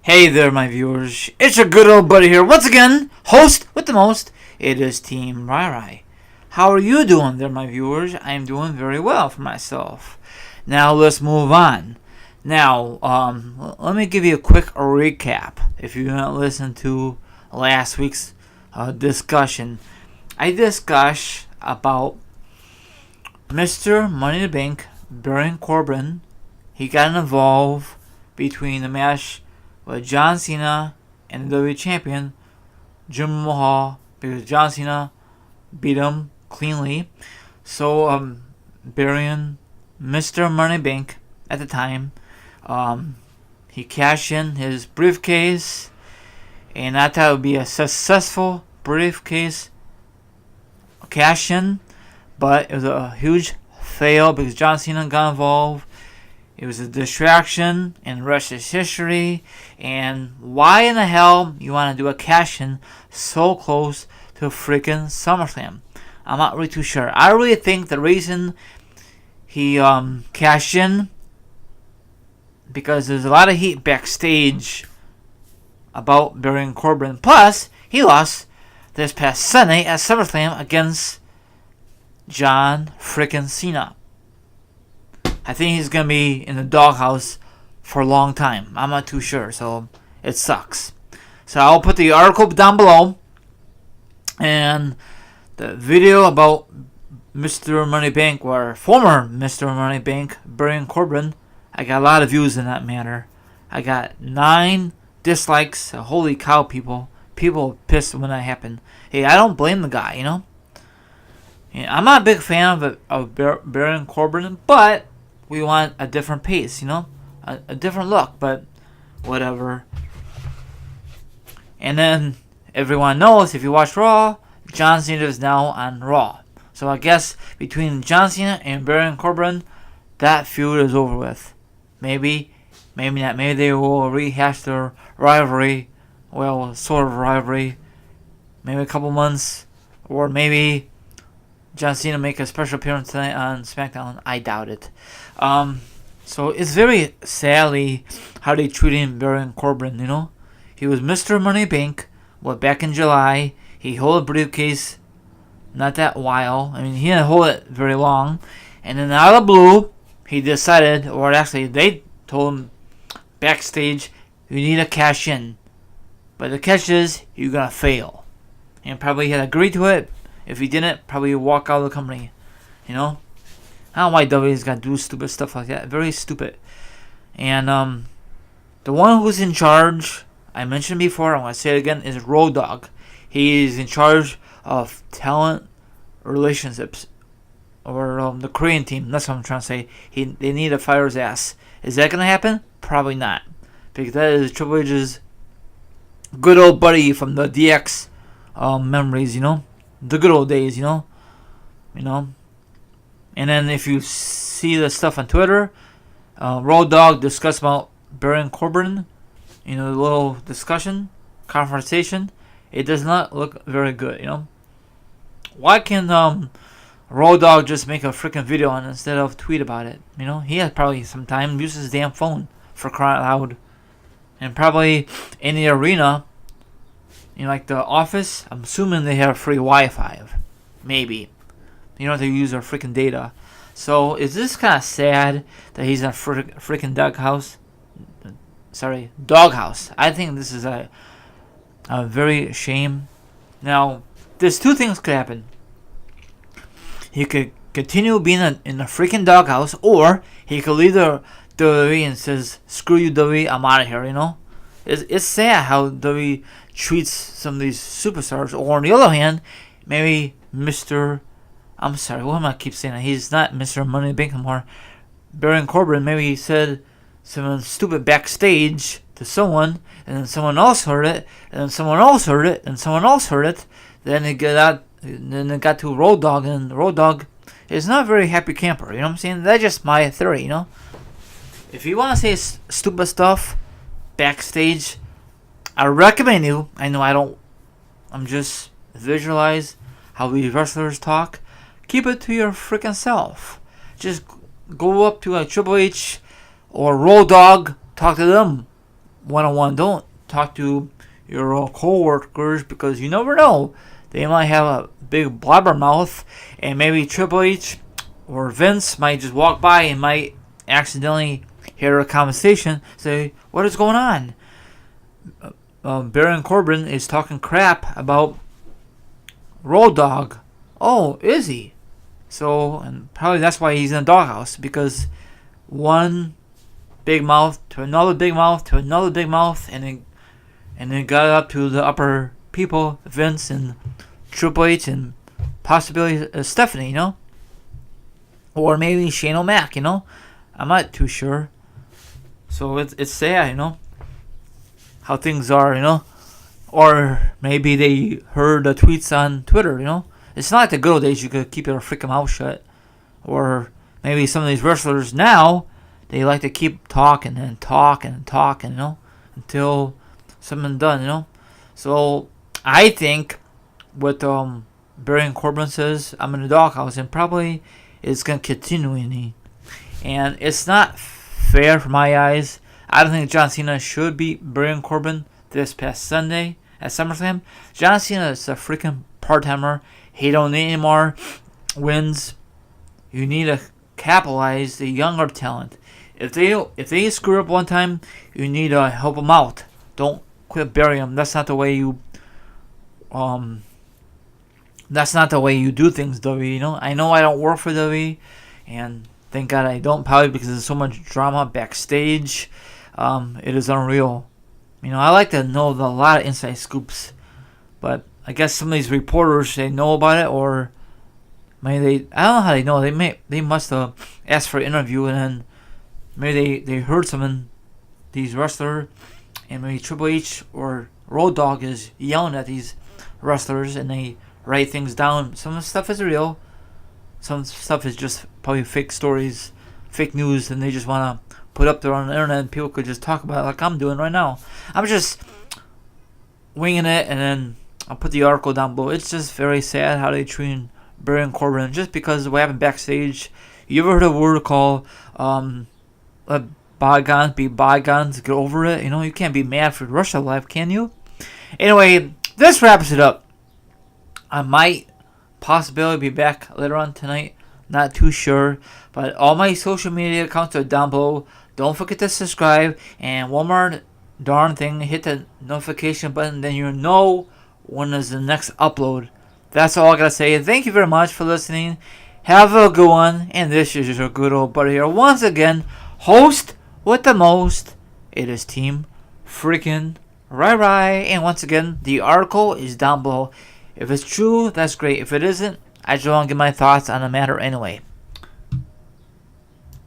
Hey there, my viewers. It's your good old buddy here once again, host with the most. It is Team Rai. How are you doing there, my viewers? I am doing very well for myself. Now let's move on. Now, let me give you a quick recap. If you didn't listen to last week's discussion, I discussed about Mr. Money in the Bank, Baron Corbin. He got involved between the match with John Cena and the WWE Champion, Jinder Mahal, because John Cena beat him cleanly. So, Baron, Mr. Money Bank at the time, he cashed in his briefcase, and I thought it would be a successful briefcase cash in, but it was a huge fail because John Cena got involved. It was a distraction, and the rest is history. And why in the hell you want to do a cash-in so close to freaking SummerSlam? I'm not really too sure. I really think the reason he cashed in, because there's a lot of heat backstage about Baron Corbin. Plus, he lost this past Sunday at SummerSlam against John freaking Cena. I think he's going to be in the doghouse for a long time. I'm not too sure, so it sucks. So I'll put the article down below and the video about Mr. Moneybank, or former Mr. Moneybank, Baron Corbin. I got a lot of views in that matter. I got 9 dislikes. Holy cow, people. People pissed when that happened. Hey, I don't blame the guy, you know. Yeah, I'm not a big fan of Baron Corbin, but we want a different pace, you know, a different look, but whatever. And then everyone knows, if you watch Raw, John Cena is now on Raw. So I guess between John Cena and Baron Corbin, that feud is over with. Maybe not. Maybe they will rehash their rivalry. Well, sort of rivalry. Maybe a couple months, or maybe John Cena make a special appearance tonight on SmackDown. I doubt it. So it's very sadly how they treated Baron Corbin, you know. He was Mr. Money Bank. Well, back in July, he held a briefcase not that while. I mean, he didn't hold it very long. And then out of the blue, he decided, or actually they told him backstage, you need to cash in. But the catch is, you're going to fail. And probably he had agreed to it. If he didn't, probably walk out of the company. You know? I don't know why WWE's got to do stupid stuff like that. Very stupid. And the one who's in charge, I mentioned before, I'm going to say it again, is Dogg. He is in charge of talent relationships. Or the Korean team. That's what I'm trying to say. They need to fire his ass. Is that going to happen? Probably not. Because that is Triple H's good old buddy from the DX memories, you know? The good old days, you know? And then if you see the stuff on Twitter, Dogg discussed about Baron Corbin, you know, the little discussion, conversation, it does not look very good, you know? Why can Dogg just make a freaking video on it instead of tweet about it, you know? He has probably some time, use his damn phone for crying out loud. And probably in the arena, you know, like the office, I'm assuming they have free Wi-Fi. Maybe. You don't have to use their freaking data. So, is this kind of sad that he's in a freaking doghouse? Sorry, doghouse. I think this is a very shame. Now, there's 2 things could happen. He could continue being in the freaking doghouse, or he could leave the WWE and says, screw you WWE, I'm out of here, you know? It's sad how WWE treats some of these superstars. Or on the other hand, maybe I'm sorry, what am I keep saying? He's not Mr. Money in the Bank anymore. Baron Corbin, maybe he said something stupid backstage to someone, and then someone else heard it, and then someone else heard it, and someone else heard it. Then it got to Dogg, and Dogg is not a very happy camper, you know what I'm saying? That's just my theory, you know? If you want to say stupid stuff backstage, I recommend you, I'm just visualize how these wrestlers talk. Keep it to your freaking self. Just go up to a Triple H or Dogg, talk to them one-on-one. Don't talk to your co-workers because you never know. They might have a big blabbermouth, and maybe Triple H or Vince might just walk by and might accidentally hear a conversation, say, what is going on? Baron Corbin is talking crap about Road Dogg. Oh, is he? So, and probably that's why he's in the doghouse, because one big mouth to another big mouth to another big mouth, and then got up to the upper people, Vince and Triple H and possibly Stephanie, or maybe Shane O'Mac, I'm not too sure. So it's sad, how things are, or maybe they heard the tweets on Twitter, It's not like the good old days you could keep your freaking mouth shut, or maybe some of these wrestlers now, they like to keep talking and talking and talking, until something's done, So I think what Baron Corbin says, I'm in the doghouse, and probably it's going to continue. And it's not fair for my eyes. I don't think John Cena should beat Baron Corbin this past Sunday at SummerSlam. John Cena is a freaking part-timer. He don't need any more wins. You need to capitalize the younger talent. If they screw up one time, you need to help them out. Don't quit burying them. That's not the way you do things, WWE. I know I don't work for WWE, and thank God I don't, probably because there's so much drama backstage. It is unreal. I like to know a lot of inside scoops, but I guess some of these reporters, they know about it, or maybe I don't know how they know. They must have asked for an interview, and then maybe they heard something, these wrestlers, and maybe Triple H or Road Dogg is yelling at these wrestlers, and they write things down. Some stuff is real. Some stuff is just probably fake stories, fake news, and they just want to put up there on the internet, and people could just talk about it like I'm doing right now. I'm just winging it, and then I'll put the article down below. It's just very sad how they treat Baron Corbin, just because of what happened backstage. You ever heard a word called let bygones be bygones, get over it? You can't be mad for the rest of life, can you? Anyway, this wraps it up. I might possibly be back later on tonight. Not too sure. But all my social media accounts are down below. Don't forget to subscribe. And one more darn thing. Hit the notification button. Then you know when is the next upload. That's all I gotta say. Thank you very much for listening. Have a good one. And this is your good old buddy here. Once again, host with the most. It is Team Freaking Rai. And once again, the article is down below. If it's true, that's great. If it isn't, I just want to give my thoughts on the matter anyway.